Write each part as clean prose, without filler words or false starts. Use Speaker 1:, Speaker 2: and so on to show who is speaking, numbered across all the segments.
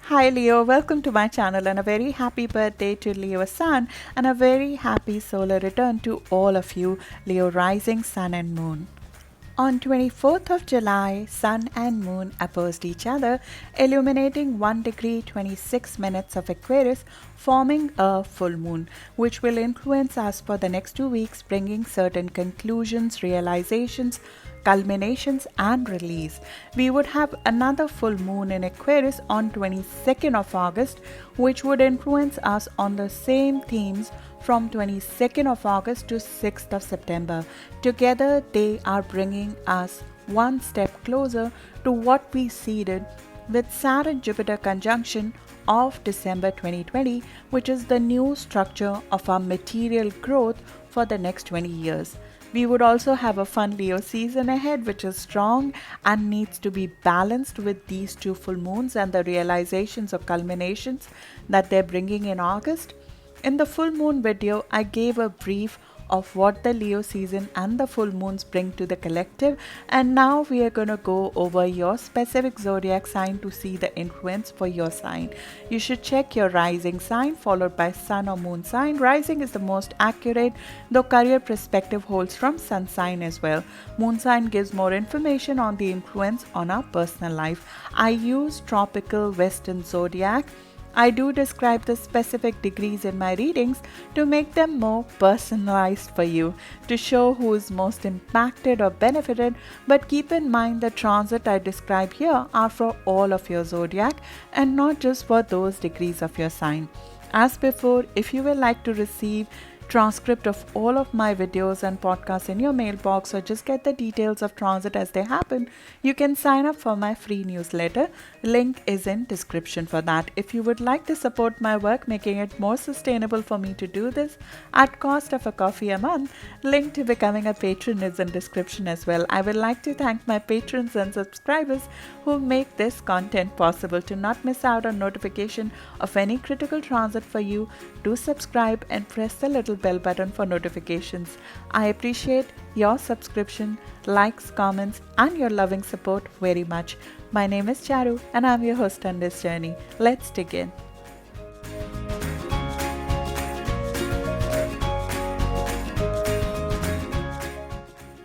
Speaker 1: Hi Leo, welcome to my channel and a very happy birthday to Leo Sun and a very happy solar return to all of you Leo rising sun and moon. On 24th of July, Sun and Moon opposed each other, illuminating 1 degree 26 minutes of Aquarius, forming a full moon, which will influence us for the next 2 weeks, bringing certain conclusions, realizations, culminations and release. We would have another full moon in Aquarius on 22nd of August, which would influence us on the same themes from 22nd of August to 6th of September. Together, they are bringing us one step closer to what we seeded with Saturn Jupiter conjunction of December 2020, which is the new structure of our material growth for the next 20 years. We would also have a fun Leo season ahead, which is strong and needs to be balanced with these two full moons and the realizations or culminations that they're bringing in August. In the full moon video, I gave a brief of what the Leo season and the full moons bring to the collective, and now we are going to go over your specific zodiac sign to see the influence for your sign. You should check your rising sign followed by sun or moon sign. Rising is the most accurate, though career perspective holds from sun sign as well. Moon sign gives more information on the influence on our personal life. I use tropical western zodiac. I do describe the specific degrees in my readings to make them more personalized for you, to show who is most impacted or benefited, but keep in mind the transit I describe here are for all of your zodiac and not just for those degrees of your sign. As before, if you would like to receive transcript of all of my videos and podcasts in your mailbox or just get the details of transit as they happen, you can sign up for my free newsletter. Link is in description for that. If you would like to support my work, making it more sustainable for me to do this at cost of a coffee a month, link to becoming a patron is in description as well. I would like to thank my patrons and subscribers who make this content possible. To not miss out on notification of any critical transit for you, do subscribe and press the little bell button for notifications. I appreciate your subscription, likes, comments, and your loving support very much. My name is Charu and I'm your host on this journey. Let's dig in.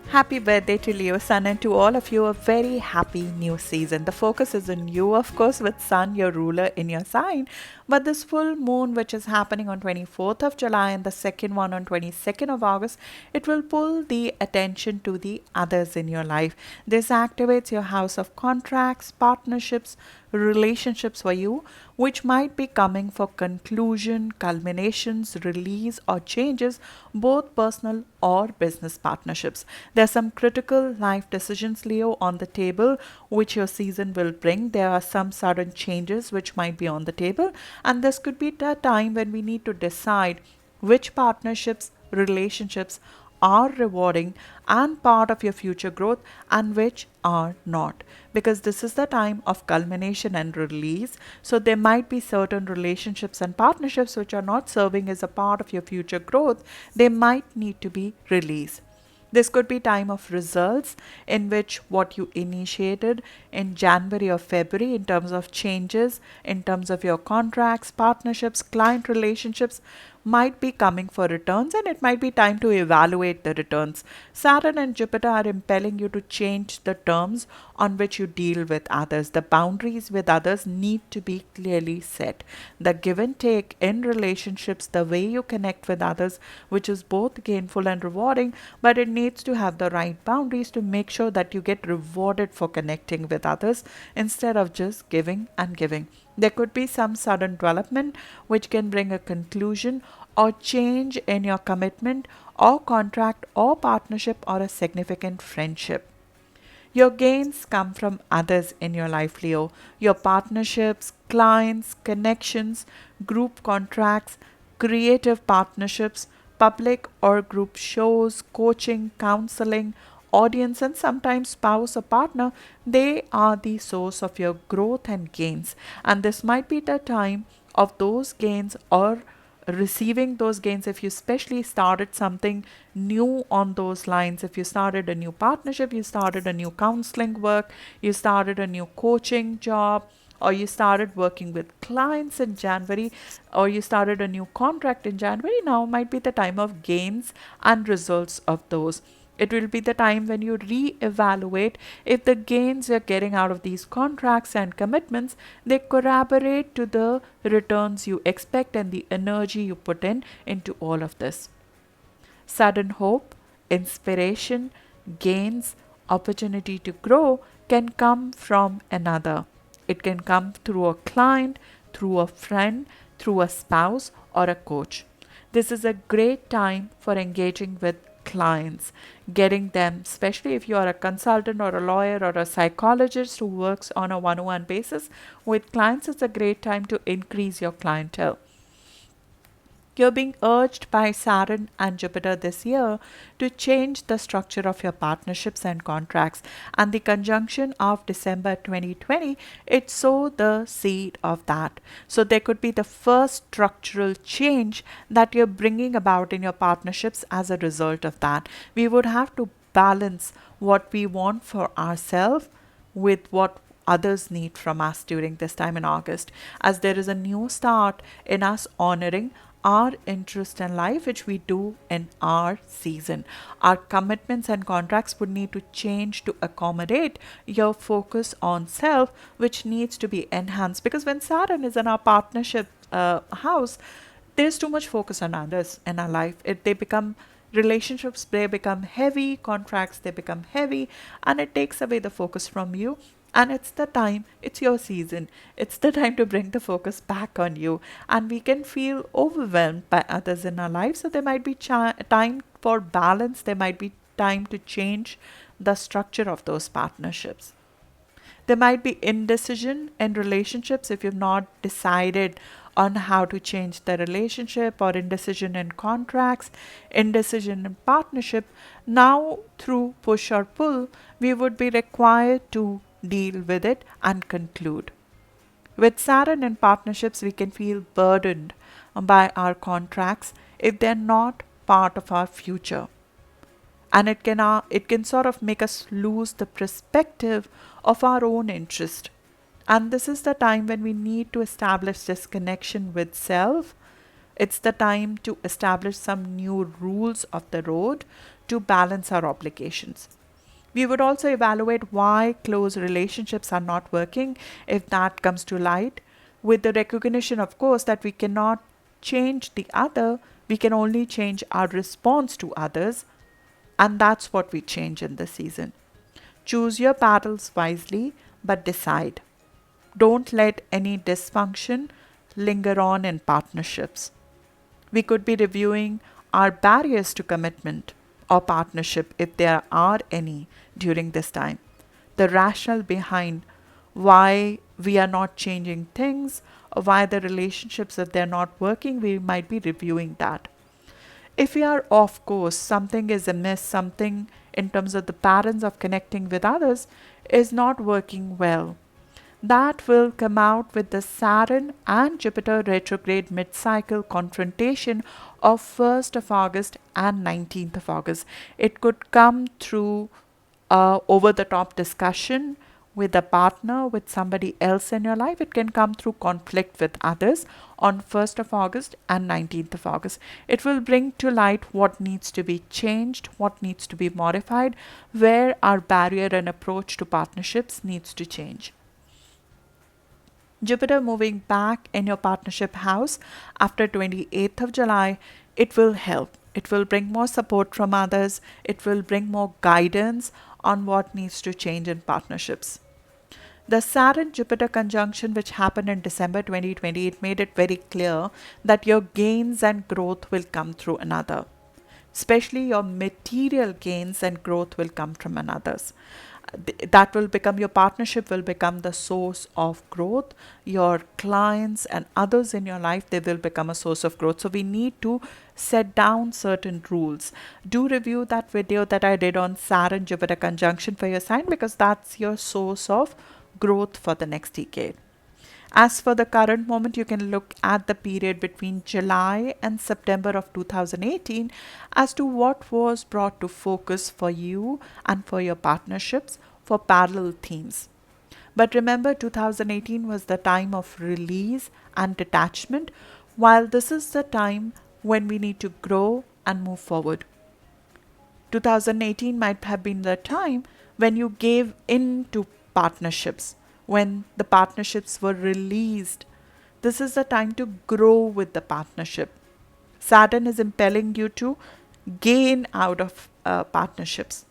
Speaker 1: Happy birthday to Leo Sun, and to all of you a very happy new season. The focus is on you, of course, with Sun, your ruler, in your sign. But this full moon, which is happening on 24th of July and the second one on 22nd of August, it will pull the attention to the others in your life. This activates your house of contracts, partnerships, relationships for you, which might be coming for conclusion, culminations, release, or changes, both personal or business partnerships. There are some critical life decisions, Leo, on the table, which your season will bring. There are some sudden changes which might be on the table, and this could be the time when we need to decide which partnerships, relationships are rewarding and part of your future growth and which are not, because this is the time of culmination and release. So there might be certain relationships and partnerships which are not serving as a part of your future growth. They might need to be released. This could be time of results in which what you initiated in January or February in terms of changes, in terms of your contracts, partnerships, client relationships might be coming for returns, and it might be time to evaluate the returns. Saturn and Jupiter are impelling you to change the terms on which you deal with others. The boundaries with others need to be clearly set. The give and take in relationships, the way you connect with others, which is both gainful and rewarding, but it needs to have the right boundaries to make sure that you get rewarded for connecting with others instead of just giving and giving. There could be some sudden development which can bring a conclusion or change in your commitment or contract or partnership or a significant friendship. Your gains come from others in your life, Leo. Your partnerships, clients, connections, group contracts, creative partnerships, public or group shows, coaching, counseling, audience, and sometimes spouse or partner, they are the source of your growth and gains. And this might be the time of those gains or receiving those gains if you especially started something new on those lines. If you started a new partnership, you started a new counseling work, you started a new coaching job, or you started working with clients in January, or you started a new contract in January, now might be the time of gains and results of those. It will be the time when you re-evaluate if the gains you're getting out of these contracts and commitments, they corroborate to the returns you expect and the energy you put in into all of this. Sudden hope, inspiration, gains, opportunity to grow can come from another. It can come through a client, through a friend, through a spouse, or a coach. This is a great time for engaging with clients, getting them, especially if you are a consultant or a lawyer or a psychologist who works on a one-on-one basis with clients. It's a great time to increase your clientele. You're being urged by Saturn and Jupiter this year to change the structure of your partnerships and contracts. And the conjunction of December 2020, it sowed the seed of that. So there could be the first structural change that you're bringing about in your partnerships as a result of that. We would have to balance what we want for ourselves with what others need from us during this time in August, as there is a new start in us honoring our interest in life, which we do in our season. Our commitments and contracts would need to change to accommodate your focus on self, which needs to be enhanced. Because when Saturn is in our partnership house, there's too much focus on others in our life. They become relationships, they become heavy, contracts, they become heavy, and it takes away the focus from you. And it's the time, it's your season, it's the time to bring the focus back on you. And we can feel overwhelmed by others in our lives. So there might be time for balance, there might be time to change the structure of those partnerships. There might be indecision in relationships if you've not decided on how to change the relationship, or indecision in contracts, indecision in partnership. Now, through push or pull, we would be required to deal with it and conclude. With Saturn in partnerships, we can feel burdened by our contracts if they're not part of our future. And it can sort of make us lose the perspective of our own interest. And this is the time when we need to establish this connection with self. It's the time to establish some new rules of the road to balance our obligations. We would also evaluate why close relationships are not working if that comes to light, with the recognition, of course, that we cannot change the other, we can only change our response to others, and that's what we change in this season. Choose your battles wisely, but decide. Don't let any dysfunction linger on in partnerships. We could be reviewing our barriers to commitment or partnership, if there are any, during this time. The rationale behind why we are not changing things, or why the relationships, if they're not working, we might be reviewing that. If we are off course, something is amiss, something in terms of the patterns of connecting with others is not working well, that will come out with the Saturn and Jupiter retrograde mid-cycle confrontation of 1st of August and 19th of August. It could come through over-the-top discussion with a partner, with somebody else in your life. It can come through conflict with others on 1st of August and 19th of August. It will bring to light what needs to be changed, what needs to be modified, where our barrier and approach to partnerships needs to change. Jupiter moving back in your partnership house after 28th of July, it will help. It will bring more support from others. It will bring more guidance on what needs to change in partnerships. The Saturn-Jupiter conjunction, which happened in December 2020, it made it very clear that your gains and growth will come through another. Especially your material gains and growth will come from another's. That will become, your partnership will become the source of growth. Your clients and others in your life, they will become a source of growth. So we need to set down certain rules. Do review that video that I did on Saturn Jupiter conjunction for your sign, because that's your source of growth for the next decade. As for the current moment, you can look at the period between July and September of 2018 as to what was brought to focus for you and for your partnerships for parallel themes. But remember, 2018 was the time of release and detachment, while this is the time when we need to grow and move forward. 2018 might have been the time when you gave in to partnerships, when the partnerships were released. This is the time to grow with the partnership. Saturn is impelling you to gain out of partnerships.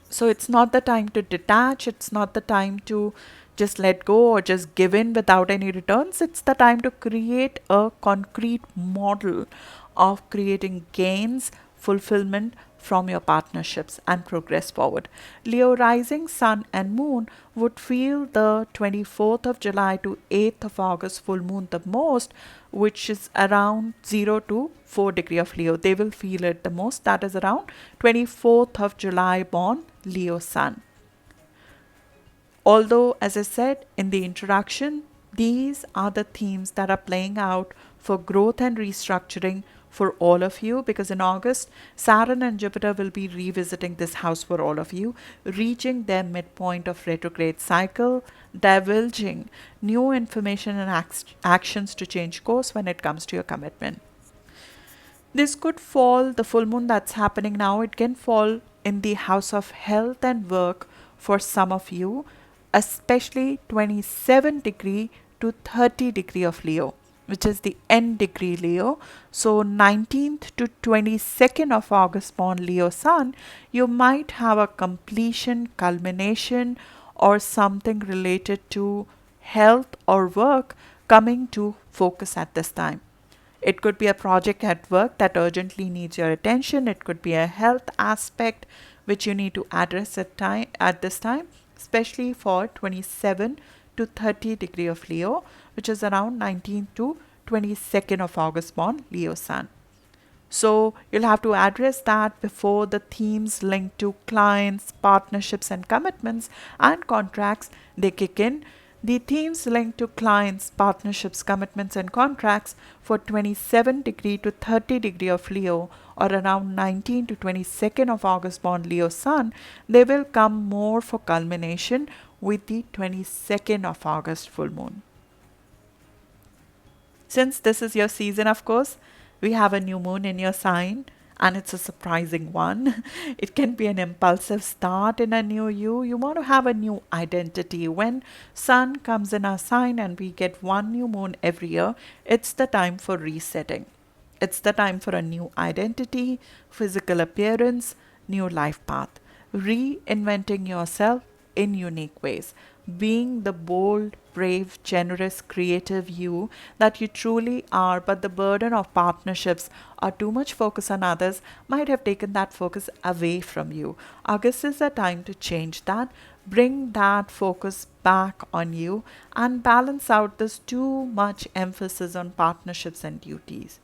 Speaker 1: So it's not the time to detach, it's not the time to just let go or just give in without any returns. It's the time to create a concrete model of creating gains, fulfillment from your partnerships and progress forward. Leo rising sun and moon would feel the 24th of July to 8th of August full moon the most, which is around 0 to 4 degree of Leo. They will feel it the most. That is around 24th of July born Leo sun. Although, as I said in the introduction, these are the themes that are playing out for growth and restructuring for all of you, because in August, Saturn and Jupiter will be revisiting this house for all of you, reaching their midpoint of retrograde cycle, divulging new information and actions to change course when it comes to your commitment. This could fall, the full moon that's happening now, it can fall in the house of health and work for some of you, especially 27 degree to 30 degree of Leo, which is the end degree Leo. So 19th to 22nd of August born Leo sun, you might have a completion, culmination, or something related to health or work coming to focus at this time. It could be a project at work that urgently needs your attention. It could be a health aspect which you need to address at this time, especially for 27 to 30 degree of Leo, which is around 19th to 22nd of August born Leo sun. So you'll have to address that before the themes linked to clients, partnerships and commitments and contracts, they kick in. The themes linked to clients, partnerships, commitments and contracts for 27 degree to 30 degree of Leo, or around 19 to 22nd of August born Leo sun, they will come more for culmination with the 22nd of August full moon. Since this is your season, of course, we have a new moon in your sign, and it's a surprising one. It can be an impulsive start in a new you. You want to have a new identity. When sun comes in our sign and we get one new moon every year, it's the time for resetting. It's the time for a new identity, physical appearance, new life path. Reinventing yourself in unique ways. Being the bold, brave, generous, creative you that you truly are, but the burden of partnerships or too much focus on others might have taken that focus away from you. August is the time to change that, bring that focus back on you, and balance out this too much emphasis on partnerships and duties.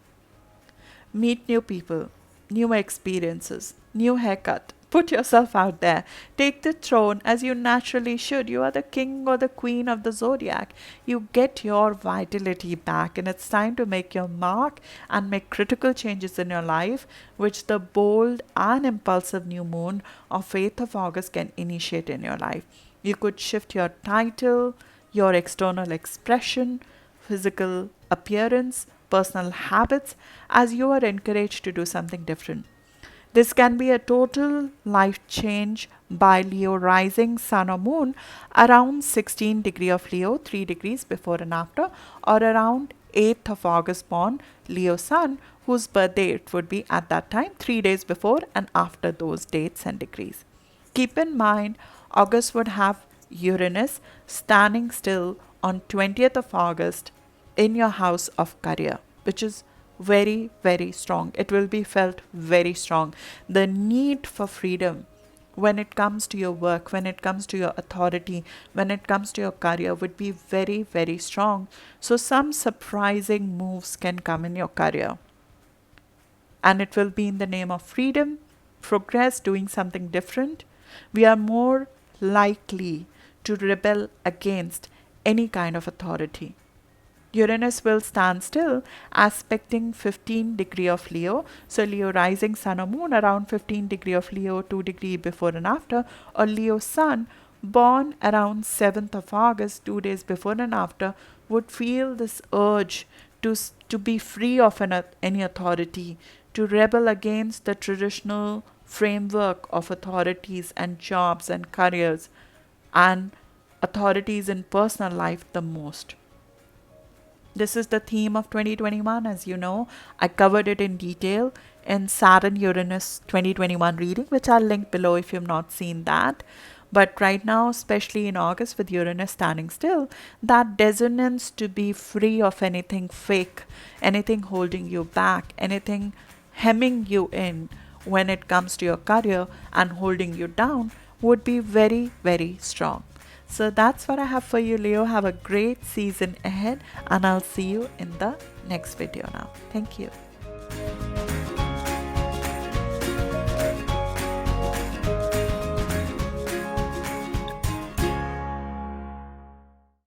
Speaker 1: Meet new people, new experiences, new haircut. Put yourself out there. Take the throne as you naturally should. You are the king or the queen of the zodiac. You get your vitality back, and it's time to make your mark and make critical changes in your life, which the bold and impulsive new moon of 8th of August can initiate in your life. You could shift your title, your external expression, physical appearance, personal habits, as you are encouraged to do something different. This can be a total life change by Leo rising sun or moon around 16 degree of Leo, 3 degrees before and after, or around 8th of August born Leo sun, whose birthday it would be at that time, 3 days before and after those dates and degrees. Keep in mind, August would have Uranus standing still on 20th of August in your house of career, which is very, very strong. It will be felt very strong. The need for freedom when it comes to your work, when it comes to your authority, when it comes to your career would be very, very strong. So some surprising moves can come in your career. And it will be in the name of freedom, progress, doing something different. We are more likely to rebel against any kind of authority. Uranus will stand still, aspecting 15 degree of Leo. So Leo rising sun or moon around 15 degree of Leo, 2 degree before and after, or Leo sun born around 7th of August, 2 days before and after, would feel this urge to be free of any authority, to rebel against the traditional framework of authorities and jobs and careers and authorities in personal life the most. This is the theme of 2021, as you know. I covered it in detail in Saturn Uranus 2021 reading, which I'll link below if you've not seen that. But right now, especially in August with Uranus standing still, that dissonance to be free of anything fake, anything holding you back, anything hemming you in when it comes to your career and holding you down would be very, very strong. So that's what I have for you, Leo. Have a great season ahead, and I'll see you in the next video now. Thank you.